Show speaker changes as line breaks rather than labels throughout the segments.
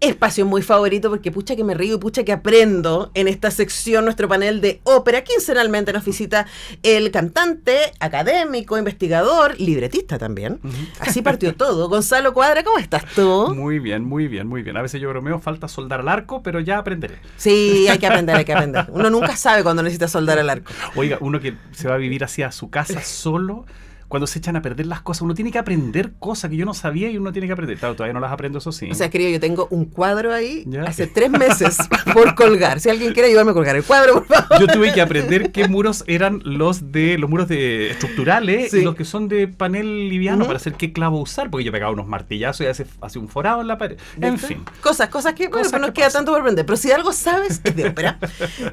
espacio muy favorito porque pucha que me río y pucha que aprendo en esta sección, nuestro panel de ópera. Quincenalmente nos visita el cantante, académico, investigador, libretista también. Así partió todo. Gonzalo Cuadra, ¿cómo estás tú?
Muy bien, muy bien, muy bien. A veces yo bromeo, falta soldar al arco, pero ya aprenderé.
Sí, hay que aprender, hay que aprender. Uno nunca sabe cuando necesita soldar al arco.
Oiga, uno que se va a vivir así a su casa solo, cuando se echan a perder las cosas, uno tiene que aprender cosas que yo no sabía y uno tiene que aprender. Claro, todavía no las aprendo, eso sí.
O sea, querido, yo tengo un cuadro ahí
¿Ya?
hace 3 meses por colgar. Si alguien quiere ayudarme a colgar el cuadro, por favor.
Yo tuve que aprender qué muros eran los muros estructurales
Sí.
y los que son de panel liviano para hacer qué clavo usar, porque yo pegaba unos martillazos y hace un forado en la pared. En fin.
Cosas que, bueno,
Cosas
pues nos
que
queda
pasan.
tanto por aprender. Pero si algo sabes, es de ópera.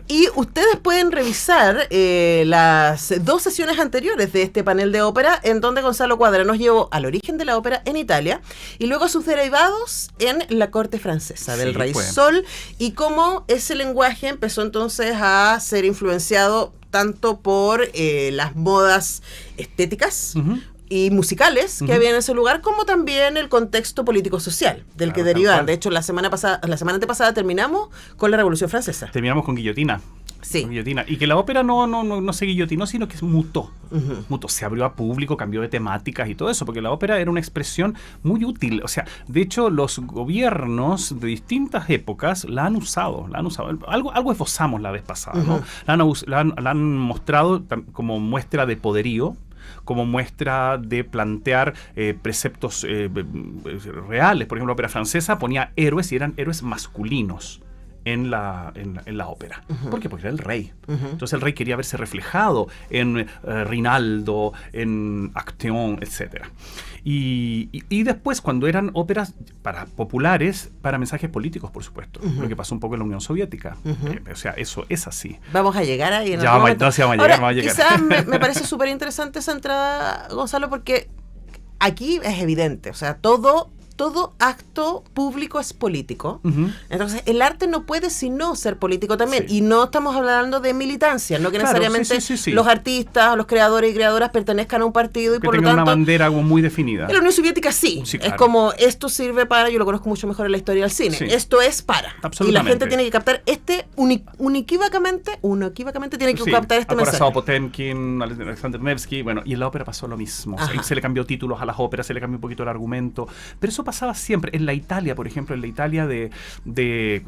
Y ustedes pueden revisar las 2 sesiones anteriores de este panel de ópera, en donde Gonzalo Cuadra nos llevó al origen de la ópera en Italia y luego a sus derivados en la corte francesa del
Sí,
Rey
pues.
Sol, y cómo ese lenguaje empezó entonces a ser influenciado tanto por las modas estéticas y musicales que había en ese lugar, como también el contexto político-social del
Claro,
que
tal
derivan.
cual.
De hecho, la semana antepasada terminamos con la Revolución Francesa.
Terminamos con guillotina.
Sí.
Con guillotina. Y que la ópera no se guillotinó, sino que mutó. Mutó. Se abrió a público, cambió de temáticas y todo eso, porque la ópera era una expresión muy útil. O sea, de hecho, los gobiernos de distintas épocas la han usado. Algo esbozamos la vez pasada, ¿no? La han mostrado como muestra de poderío, como muestra de plantear preceptos reales. Por ejemplo, la ópera francesa ponía héroes y eran héroes masculinos en la ópera. ¿Por qué? Porque era el rey. Entonces el rey quería verse reflejado en Rinaldo, en Acteon, etc. Y después, cuando eran óperas para populares, para mensajes políticos, por supuesto. Lo que pasó un poco en la Unión Soviética. O sea, eso es así.
Vamos a llegar ahí en
Ya
algún
vamos,
momento.
entonces vamos a
Ahora,
llegar, vamos a llegar.
quizás me parece súper interesante esa entrada, Gonzalo, porque aquí es evidente, o sea, todo acto público es político. Entonces, el arte no puede sino ser político también.
Sí.
Y no estamos hablando de militancia, no que
Claro,
necesariamente
sí.
los artistas, los creadores y creadoras pertenezcan a un partido y
Que
por lo
tenga una
tanto...
bandera como muy definida.
En la Unión Soviética sí.
Sí,
Es
claro.
como, esto sirve para, yo lo conozco mucho mejor en la historia del cine,
Sí.
esto es para. Y la
Absolutamente.
gente tiene que captar unequívocamente tiene que
Sí,
captar este mensaje.
Acorazado Potemkin, Alexander Nevsky, bueno, y en la ópera pasó lo mismo. O sea,
Ajá.
se le cambió títulos a las óperas, se le cambió un poquito el argumento, pero eso pasaba siempre. En la Italia, por ejemplo, en la Italia de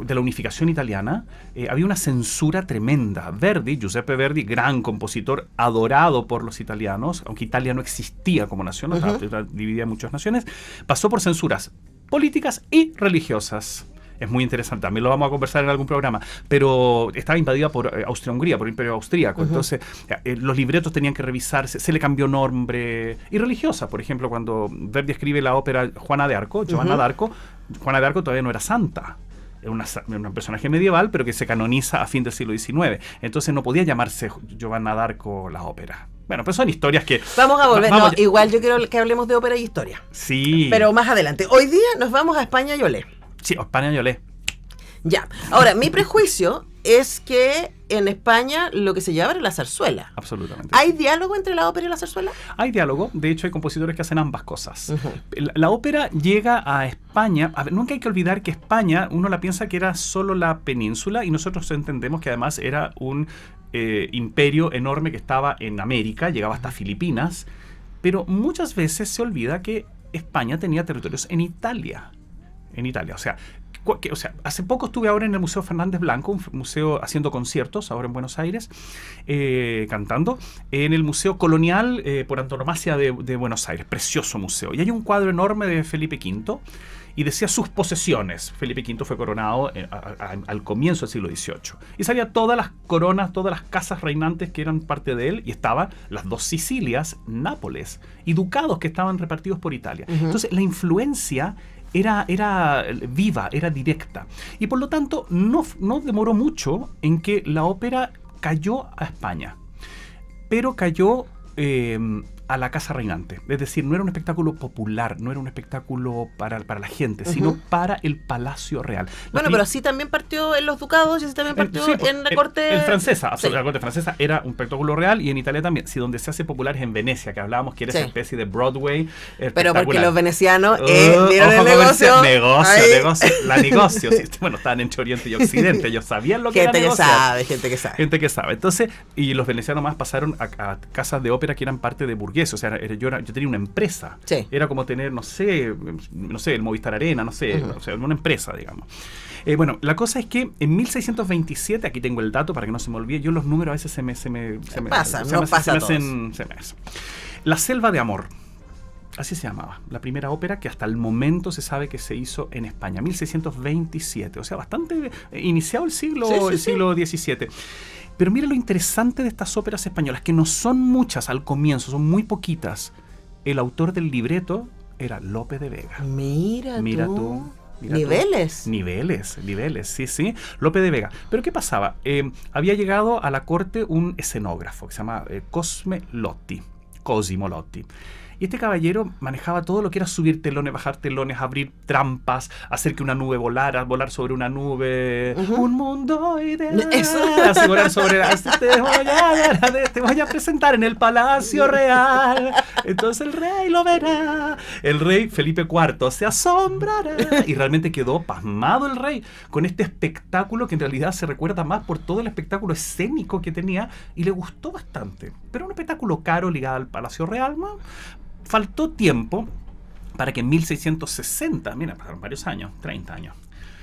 la unificación italiana, había una censura tremenda. Giuseppe Verdi, gran compositor, adorado por los italianos, aunque Italia no existía como nación, estaba dividida en muchas naciones, pasó por censuras políticas y religiosas. Es muy interesante, también lo vamos a conversar en algún programa, pero estaba invadida por Austria-Hungría, por el Imperio Austríaco. Entonces los libretos tenían que revisarse, se le cambió nombre. Y religiosa, por ejemplo, cuando Verdi escribe la ópera Juana de Arco, Joana d'Arco, Juana de Arco todavía no era santa. Era un personaje medieval, pero que se canoniza a fin del siglo XIX. Entonces no podía llamarse Giovanna d'Arco la ópera. Bueno, pero son historias que...
Vamos a volver.
Vamos-
Igual yo quiero que hablemos de ópera y historia.
Sí.
Pero más adelante. Hoy día nos vamos a España y Olé.
Sí, España y Olé.
Ya. Ahora, mi prejuicio es que en España lo que se llama es la zarzuela.
Absolutamente.
¿Hay diálogo entre la ópera y la zarzuela?
Hay diálogo, de hecho hay compositores que hacen ambas cosas. La ópera llega a España, a ver, nunca hay que olvidar que España, uno la piensa que era solo la península y nosotros entendemos que además era un imperio enorme que estaba en América, llegaba hasta Filipinas, pero muchas veces se olvida que España tenía territorios en Italia. O sea, hace poco estuve ahora en el Museo Fernández Blanco, un museo haciendo conciertos ahora en Buenos Aires, cantando, en el Museo Colonial por antonomasia de Buenos Aires, precioso museo. Y hay un cuadro enorme de Felipe V y decía sus posesiones. Felipe V fue coronado al comienzo del siglo XVIII. Y salía todas las coronas, todas las casas reinantes que eran parte de él, y estaban las 2 Sicilias, Nápoles, y ducados que estaban repartidos por Italia. Entonces la influencia era viva, era directa. Y por lo tanto no demoró mucho en que la ópera cayó a España. Pero cayó a la casa reinante. Es decir, no era un espectáculo popular, no era un espectáculo para la gente, sino para el Palacio Real.
Bueno, pero así también partió en los ducados y así también partió en la corte...
En francesa, absolutamente. La corte francesa era un espectáculo real, y en Italia también. Si donde se hace popular es en Venecia, que hablábamos que era esa especie de Broadway.
Pero porque los venecianos dieron el negocio.
Negocio. Sí, bueno, estaban entre Oriente y Occidente, ellos sabían lo que era negociar. Gente que sabe. Entonces, y los venecianos más pasaron a casas de ópera que eran parte de burgueses. O sea, yo tenía una empresa.
Sí.
Era como tener, no sé, el Movistar Arena, no sé, una empresa, digamos. Bueno, la cosa es que en 1627, aquí tengo el dato para que no se me olvide, yo los números a veces se me hacen. La Selva de Amor. Así se llamaba, la primera ópera que hasta el momento se sabe que se hizo en España, 1627, o sea, bastante iniciado el siglo XVII. Pero mira lo interesante de estas óperas españolas, que no son muchas al comienzo, son muy poquitas. El autor del libreto era Lope de Vega.
Mira tú.
Niveles, sí. Lope de Vega. Pero ¿qué pasaba? Había llegado a la corte un escenógrafo que se llama Cosimo Lotti. Y este caballero manejaba todo lo que era subir telones, bajar telones, abrir trampas, hacer que una nube volar sobre una nube. Un mundo ideal. Así volar sobre... te voy a presentar en el Palacio Real. Entonces el rey lo verá. El rey Felipe IV se asombrará. Y realmente quedó pasmado el rey con este espectáculo que en realidad se recuerda más por todo el espectáculo escénico que tenía, y le gustó bastante. Pero un espectáculo caro ligado al Palacio Real, ¿no? Faltó tiempo para que en 1660, mira, pasaron varios años, 30 años,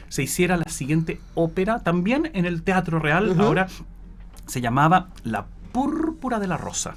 se hiciera la siguiente ópera, también en el Teatro Real. Ahora se llamaba La Púrpura de la Rosa.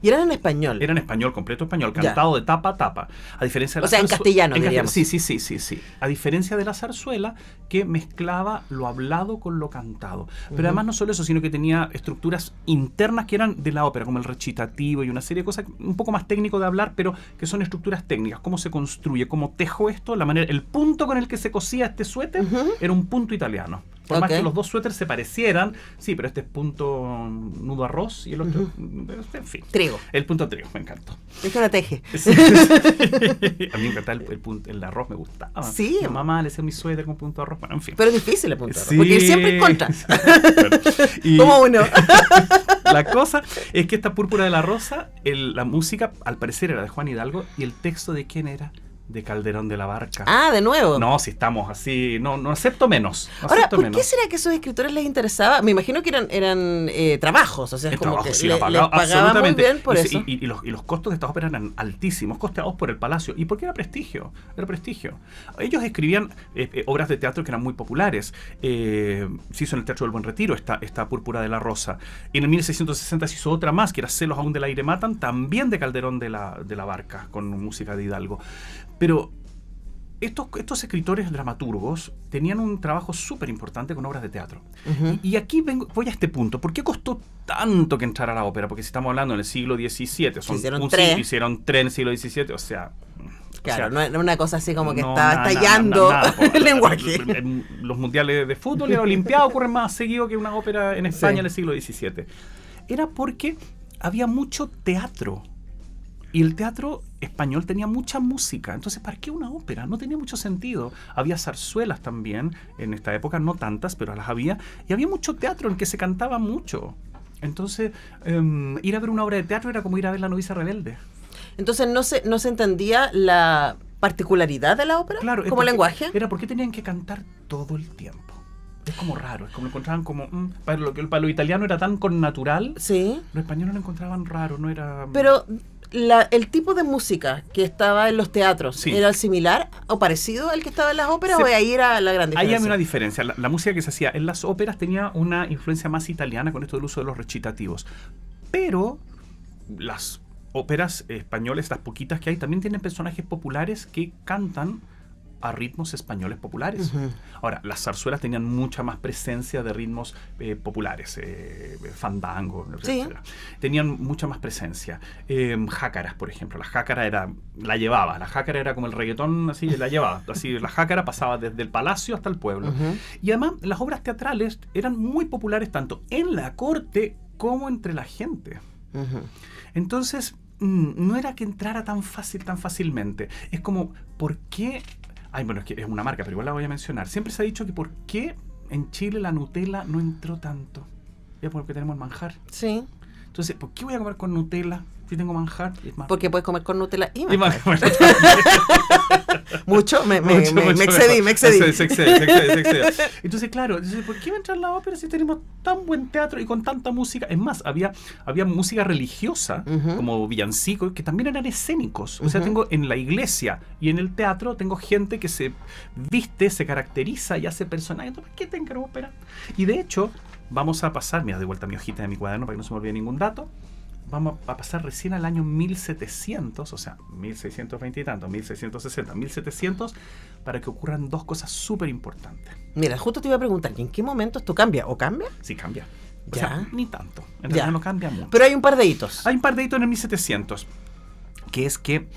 Y eran en español.
Era en español, completo español, cantado de tapa a tapa. A diferencia de
en castellano, diríamos.
Sí. A diferencia de la zarzuela, que mezclaba lo hablado con lo cantado. Pero además no solo eso, sino que tenía estructuras internas que eran de la ópera, como el recitativo y una serie de cosas un poco más técnico de hablar, pero que son estructuras técnicas. Cómo se construye, cómo tejo esto, la manera, el punto con el que se cosía este suéter era un punto italiano. Por más que los dos suéteres se parecieran, sí, pero este es punto nudo arroz y el otro, en fin.
Trigo.
El punto trigo, me encantó.
Es que una teje.
Sí. A mí me encantaba el arroz, me gustaba.
Sí.
Mi mamá le hacía mi suéter con punto arroz, bueno, en fin.
Pero es difícil el punto arroz, porque siempre en contra.
Y
como uno.
La cosa es que esta Púrpura de la Rosa, la música, al parecer, era de Juan Hidalgo, y el texto ¿de quién era? De Calderón de la Barca.
Ah, de nuevo.
No, si estamos así, no acepto menos.
Ahora, ¿por qué será que a esos escritores les interesaba? Me imagino que eran trabajos, o sea, es como
trabajo,
que
sí,
les pagaban muy bien por eso.
Y los costos de estas óperas eran altísimos, costeados por el palacio. ¿Y por qué era prestigio? Era prestigio. Ellos escribían obras de teatro que eran muy populares. Se hizo en el Teatro del Buen Retiro esta Púrpura de la Rosa. Y en el 1660 se hizo otra más, que era Celos aún del aire matan, también de Calderón de la Barca, con música de Hidalgo. Pero estos escritores dramaturgos tenían un trabajo súper importante con obras de teatro. Y aquí voy a este punto. ¿Por qué costó tanto que entrara a la ópera? Porque si estamos hablando en el siglo XVII, hicieron tres en el siglo XVII, o sea...
Claro, no es una cosa así como que estaba estallando el lenguaje.
Los mundiales de fútbol y la Olimpiada ocurren más seguido que una ópera en España en el siglo XVII. Era porque había mucho teatro. Y el teatro español tenía mucha música. Entonces, ¿para qué una ópera? No tenía mucho sentido. Había zarzuelas también en esta época, no tantas, pero las había. Y había mucho teatro en que se cantaba mucho. Entonces, ir a ver una obra de teatro era como ir a ver La novicia rebelde.
Entonces, ¿no se entendía la particularidad de la ópera como lenguaje?
Era porque tenían que cantar todo el tiempo. Es como raro, es como lo encontraban como... para lo italiano era tan connatural.
Sí.
Los españoles lo encontraban raro, no era...
Pero... el tipo de música que estaba en los teatros, ¿era el similar o parecido al que estaba en las óperas o ahí era la gran diferencia?
Ahí había una diferencia. La música que se hacía en las óperas tenía una influencia más italiana con esto del uso de los recitativos. Pero las óperas españolas, las poquitas que hay, también tienen personajes populares que cantan a ritmos españoles populares. Ahora, las zarzuelas tenían mucha más presencia de ritmos populares, fandango, etc. Tenían mucha más presencia. Jácaras, por ejemplo. La jácara la llevaba. La jácara era como el reggaetón, así, la llevaba. Así, la jácara pasaba desde el palacio hasta el pueblo. Y además, las obras teatrales eran muy populares tanto en la corte como entre la gente. Entonces... no era que entrara tan fácilmente. Es como, ¿por qué? Ay, bueno, es que es una marca, pero igual la voy a mencionar. Siempre se ha dicho que ¿por qué en Chile la Nutella no entró tanto? Es porque tenemos el manjar.
Sí.
Entonces, ¿por qué voy a comer con Nutella si tengo manjar?
Porque puedes comer con Nutella y
Y
manjar.
manjar.
Mucho, me excedí.
Se excede. Entonces, claro, ¿por qué va a entrar la ópera si tenemos tan buen teatro y con tanta música? Es más, había música religiosa, como villancicos, que también eran escénicos. O sea, tengo en la iglesia y en el teatro, tengo gente que se viste, se caracteriza y hace personajes. Entonces, ¿por qué tengo ópera? Y de hecho, vamos a pasar, mira, de vuelta mi hojita de mi cuaderno para que no se me olvide ningún dato. Vamos a pasar recién al año 1700, o sea, 1620 y tanto, 1660, 1700, para que ocurran dos cosas súper importantes.
Mira, justo te iba a preguntar, ¿y en qué momento esto cambia? ¿O cambia?
Sí, cambia. O
Ya.
sea, ni tanto. En realidad no cambia mucho.
Pero hay un par de hitos.
Hay un par de hitos en el 1700, que es que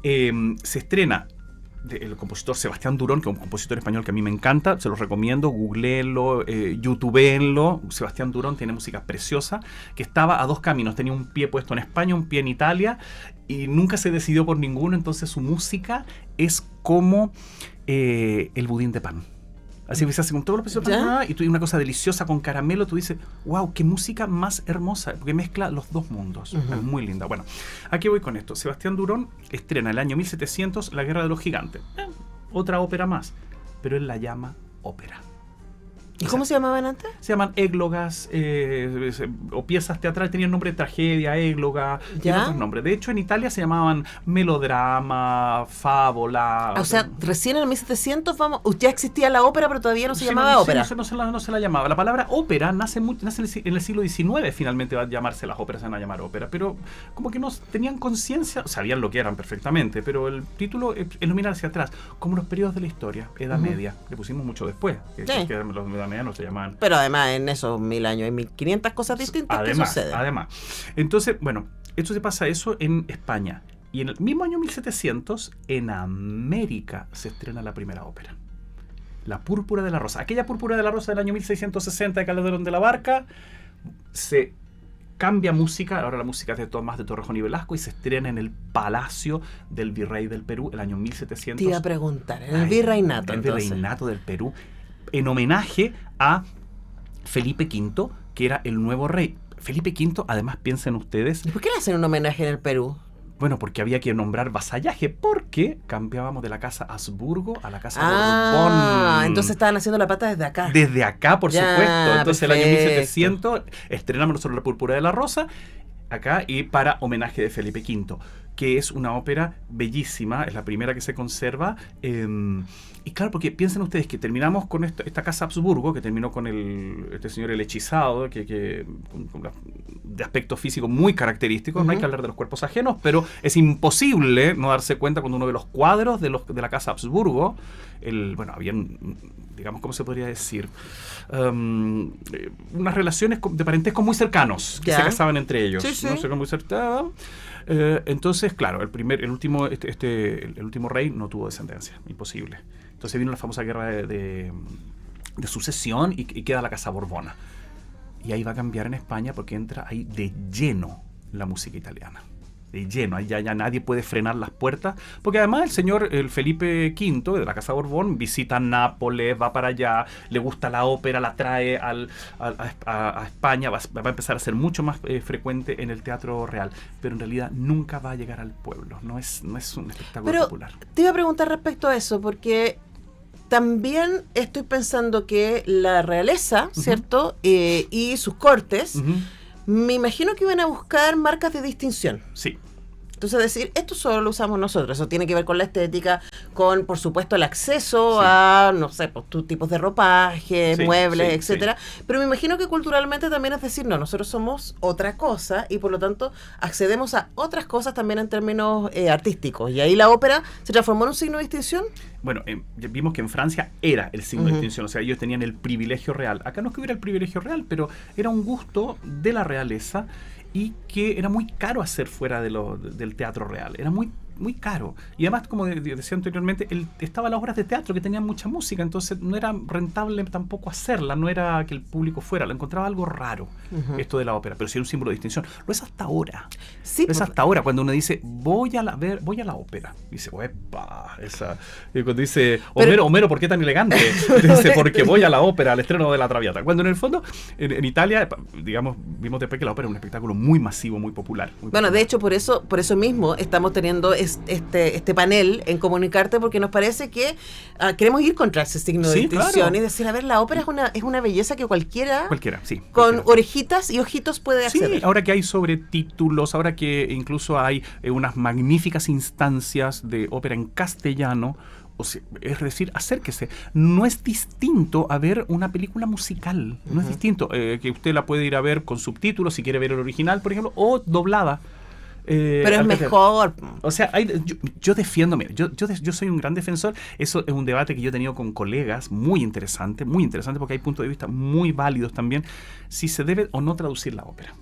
se estrena el compositor Sebastián Durón, que es un compositor español que a mí me encanta, se los recomiendo, googleenlo, youtubeenlo. Sebastián Durón tiene música preciosa, que estaba a dos caminos, tenía un pie puesto en España, un pie en Italia, y nunca se decidió por ninguno, entonces su música es como el budín de pan. Así que se hace con todos los pedazos de pan, y tú una cosa deliciosa con caramelo, tú dices, wow, qué música más hermosa, porque mezcla los dos mundos. Es muy linda. Bueno, aquí voy con esto. Sebastián Durón estrena el año 1700 La Guerra de los Gigantes. Otra ópera más, pero él la llama ópera.
¿Y cómo se llamaban antes?
Se llaman églogas o piezas teatrales, tenían nombre de tragedia, égloga, y otros nombres. De hecho, en Italia se llamaban melodrama, fábula.
O sea, recién en el 1700 ya existía la ópera, pero todavía no se llamaba ópera.
No se la llamaba. La palabra ópera nace en el siglo XIX, finalmente va a llamarse, las óperas se van a llamar ópera, pero como que no tenían conciencia, sabían lo que eran perfectamente, pero el título es lo mirar hacia atrás, como los periodos de la historia, Edad Media. Le pusimos mucho después, que los de Edad Media no se llamaban.
Pero además en esos 1000 años hay 1500 cosas distintas que suceden.
Además. Entonces, bueno, esto se pasa eso en España. Y en el mismo año 1700, en América se estrena la primera ópera. La Púrpura de la Rosa. Aquella Púrpura de la Rosa del año 1660 de Calderón de la Barca, se cambia música, ahora la música es de Tomás de Torrejón y Velasco, y se estrena en el Palacio del Virrey del Perú el año 1700.
Te iba a preguntar, en el Virreinato.
El Virreinato del Perú, en homenaje a Felipe V, que era el nuevo rey. Felipe V, además, piensen ustedes...
¿Y por qué le hacen un homenaje en el Perú?
Bueno, porque había que nombrar vasallaje, porque cambiábamos de la casa Habsburgo a la casa Borbón.
Entonces estaban haciendo la pata desde acá.
Desde acá, por supuesto. Entonces,
perfecto.
el año 1700, estrenamos nosotros la Púrpura de la Rosa, acá, y para homenaje de Felipe V, que es una ópera bellísima, es la primera que se conserva. Y claro, porque piensen ustedes que terminamos con esta casa Habsburgo, que terminó con este señor el hechizado, de aspecto físico muy característico. No hay que hablar de los cuerpos ajenos, pero es imposible no darse cuenta cuando uno ve los cuadros de la casa Habsburgo. Habían, digamos, ¿cómo se podría decir? Unas relaciones de parentesco muy cercanos, que se casaban entre ellos.
Sí.
¿No? Se muy cercanos. Entonces, claro, el último rey no tuvo descendencia, imposible. Entonces vino la famosa guerra de sucesión y queda la casa Borbona. Y ahí va a cambiar en España porque entra ahí de lleno la música italiana. De lleno, ahí ya nadie puede frenar las puertas, porque además el Felipe V de la Casa Borbón visita Nápoles, va para allá, le gusta la ópera, la trae a España, va a empezar a ser mucho más frecuente en el Teatro Real, pero en realidad nunca va a llegar al pueblo, no es un espectáculo popular.
Te iba a preguntar respecto a eso, porque también estoy pensando que la realeza, ¿cierto? Y sus cortes, me imagino que iban a buscar marcas de distinción.
Sí.
Entonces decir, esto solo lo usamos nosotros. Eso tiene que ver con la estética, con, por supuesto, el acceso a, no sé, pues, tipos de ropaje, muebles, etcétera. Pero me imagino que culturalmente también es decir, no, nosotros somos otra cosa y por lo tanto accedemos a otras cosas también en términos artísticos. Y ahí la ópera se transformó en un signo de distinción.
Bueno, vimos que en Francia era el signo de distinción, o sea, ellos tenían el privilegio real. Acá no es que hubiera el privilegio real, pero era un gusto de la realeza y que era muy caro hacer fuera del teatro real. Era muy muy caro. Y además, como decía anteriormente, estaban las obras de teatro que tenían mucha música, entonces no era rentable tampoco hacerla, no era que el público fuera, lo encontraba algo raro, esto de la ópera, pero sí era un símbolo de distinción. Lo es hasta ahora.
Sí,
lo es hasta ahora, cuando uno dice, voy a la ópera. Dice, ¡epa! Cuando dice, Homero, ¿por qué tan elegante? Dice, porque voy a la ópera, al estreno de La Traviata. Cuando en el fondo, en Italia, digamos, vimos después que la ópera es un espectáculo muy masivo, muy popular.
De hecho, por eso mismo estamos teniendo este panel en Comunicarte, porque nos parece que queremos ir contra ese signo de distinción, claro. Y decir, a ver, la ópera es una belleza que cualquiera sí, con orejitas y ojitos puede acceder.
Sí, ahora que hay sobretítulos, ahora que incluso hay unas magníficas instancias de ópera en castellano, es decir, acérquese. No es distinto a ver una película musical. No es distinto. Que usted la puede ir a ver con subtítulos, si quiere ver el original, por ejemplo, o doblada.
Pero es mejor.
O sea, yo defiendo, mira, yo soy un gran defensor. Eso es un debate que yo he tenido con colegas muy interesante, porque hay puntos de vista muy válidos también, si se debe o no traducir la ópera.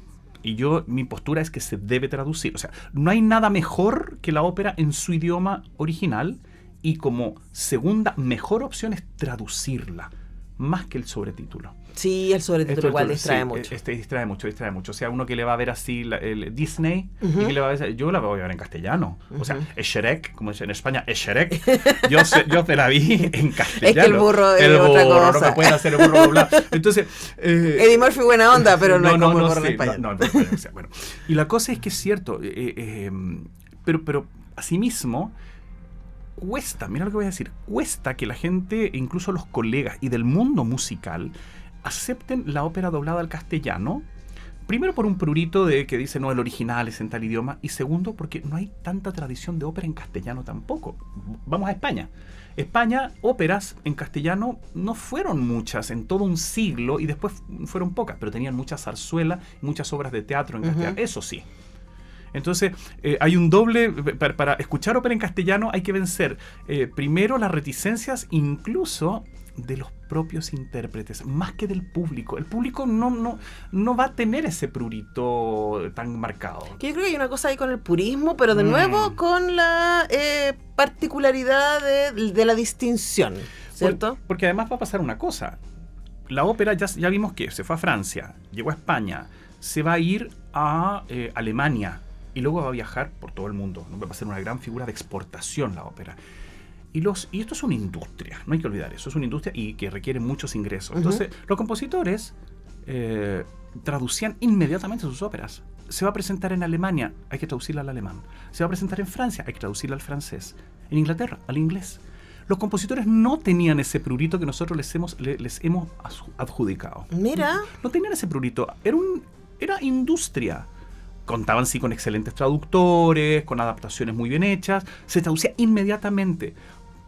Y mi postura es que se debe traducir. O sea, no hay nada mejor que la ópera en su idioma original, y como segunda mejor opción es traducirla, más que el sobretítulo.
Sí, el sobretítulo igual distrae mucho.
Distrae mucho. O sea, uno que le va a ver así el Disney, y que le va a ver, yo la voy a ver en castellano. O sea, Shrek, como dicen en España, Shrek, yo te la vi en castellano.
Es que el burro es otra cosa.
No me pueden hacer el burro doblado. Entonces,
Eddie Murphy buena onda, pero no como el burro en español.
No, o sea, bueno. Y la cosa es que es cierto, pero asimismo, mira lo que voy a decir, cuesta que la gente, incluso los colegas y del mundo musical, acepten la ópera doblada al castellano. Primero por un prurito de que dice, no, el original es en tal idioma, y segundo porque no hay tanta tradición de ópera en castellano tampoco. Vamos a España. Óperas en castellano no fueron muchas en todo un siglo, y después fueron pocas, pero tenían muchas zarzuelas, muchas obras de teatro en castellano, eso sí. Entonces, hay un doble, para escuchar ópera en castellano hay que vencer primero las reticencias incluso de los propios intérpretes, más que del público. El público no va a tener ese prurito tan marcado.
Yo creo que hay una cosa ahí con el purismo, pero de nuevo con la particularidad de la distinción, ¿cierto?
Porque además va a pasar una cosa. La ópera ya vimos que se fue a Francia, llegó a España, se va a ir a Alemania, y luego va a viajar por todo el mundo. Va a ser una gran figura de exportación la ópera. Y esto es una industria, no hay que olvidar eso, es una industria y que requiere muchos ingresos. Entonces, los compositores traducían inmediatamente sus óperas. Se va a presentar en Alemania, hay que traducirla al alemán. Se va a presentar en Francia, hay que traducirla al francés. En Inglaterra, al inglés. Los compositores no tenían ese prurito que nosotros les hemos adjudicado.
Mira.
No tenían ese prurito. Era industria. Contaban sí con excelentes traductores, con adaptaciones muy bien hechas. Se traducía inmediatamente.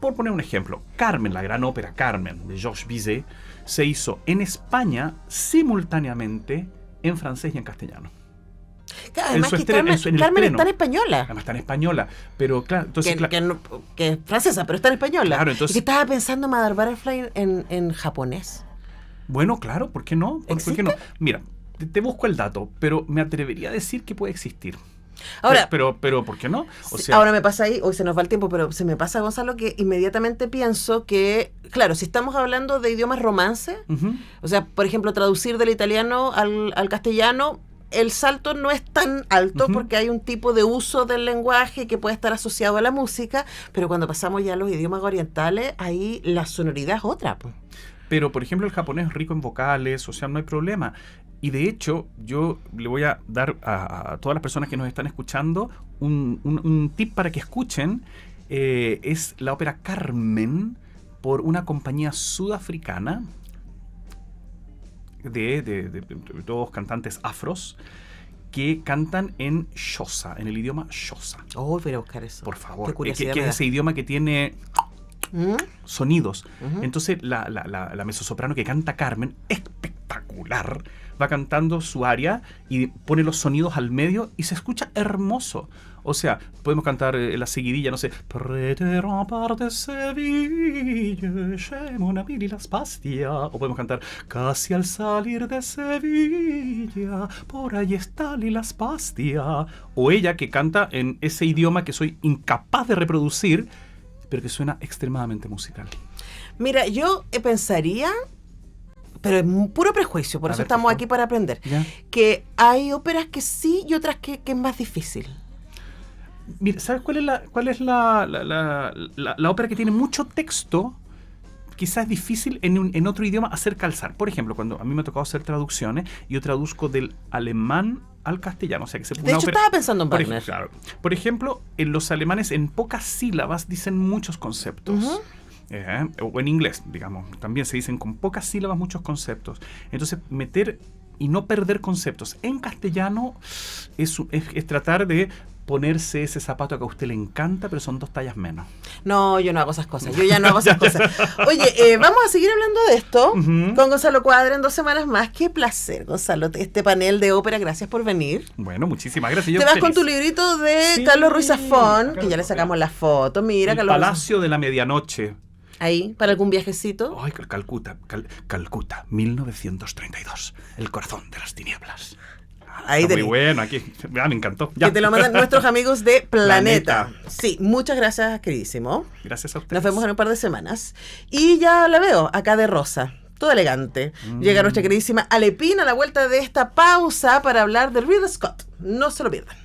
Por poner un ejemplo, Carmen, la gran ópera Carmen de Georges Bizet, se hizo en España simultáneamente en francés y en castellano.
Además que Carmen está en española.
Además está en española, pero claro, entonces
que es francesa, pero está en española.
Claro, entonces,
y que estaba pensando Madame Butterfly en japonés.
Bueno, claro, ¿por qué no? ¿Por qué no? Mira, te busco el dato, pero me atrevería a decir que puede existir. Ahora, pero ¿por qué no?
O sea, ahora me pasa ahí, hoy se nos va el tiempo, pero se me pasa, Gonzalo, que inmediatamente pienso que, claro, si estamos hablando de idiomas romance, o sea, por ejemplo, traducir del italiano al castellano, el salto no es tan alto porque hay un tipo de uso del lenguaje que puede estar asociado a la música, pero cuando pasamos ya a los idiomas orientales, ahí la sonoridad es otra.
Pero, por ejemplo, el japonés es rico en vocales, o sea, no hay problema. Y de hecho, yo le voy a dar a todas las personas que nos están escuchando un tip para que escuchen. Es la ópera Carmen por una compañía sudafricana de todos cantantes afros que cantan en Xhosa, en el idioma Xhosa.
Oh, voy a buscar eso.
Por favor. Que es ese idioma que tiene sonidos. Entonces, la mezzosoprano que canta Carmen, espectacular, va cantando su aria y pone los sonidos al medio y se escucha hermoso. O sea, podemos cantar la seguidilla, no sé. Près des remparts de Sevilla, chez mon ami las pastillas. O podemos cantar casi al salir de Sevilla, por ahí está las pastillas. O ella que canta en ese idioma que soy incapaz de reproducir, pero que suena extremadamente musical.
Mira, yo pensaría, pero es un puro prejuicio, por eso estamos aquí para aprender,
¿Ya?
que hay óperas que sí y otras que es más difícil.
Mira, ¿sabes cuál es la ópera que tiene mucho texto? Quizás es difícil en otro idioma hacer calzar. Por ejemplo, cuando a mí me ha tocado hacer traducciones, yo traduzco del alemán al castellano. O sea, que
de hecho, estaba pensando en Wagner.
Claro. Por ejemplo, en los alemanes en pocas sílabas dicen muchos conceptos. O en inglés, digamos, también se dicen con pocas sílabas muchos conceptos. Entonces, meter y no perder conceptos en castellano es tratar de ponerse ese zapato que a usted le encanta, pero son 2 tallas menos.
No, yo no hago esas cosas. Yo ya no hago esas cosas. Oye, vamos a seguir hablando de esto con Gonzalo Cuadra en 2 semanas más. Qué placer, Gonzalo, este panel de ópera. Gracias por venir.
Bueno, muchísimas gracias. Yo
te vas
feliz.
con tu librito de Carlos Ruiz Zafón, que ya le sacamos la foto. Mira,
El
Carlos
Palacio de la Medianoche.
Ahí, para algún viajecito.
Ay, Calcuta, 1932. El corazón de las tinieblas.
Ahí
Muy bueno, aquí. Me encantó.
Ya. Que te lo mandan nuestros amigos de Planeta. Sí, muchas gracias, queridísimo.
Gracias a ustedes.
Nos vemos en un par de semanas. Y ya la veo, acá de rosa. Todo elegante. Llega nuestra queridísima Alepina a la vuelta de esta pausa para hablar de Ridley Scott. No se lo pierdan.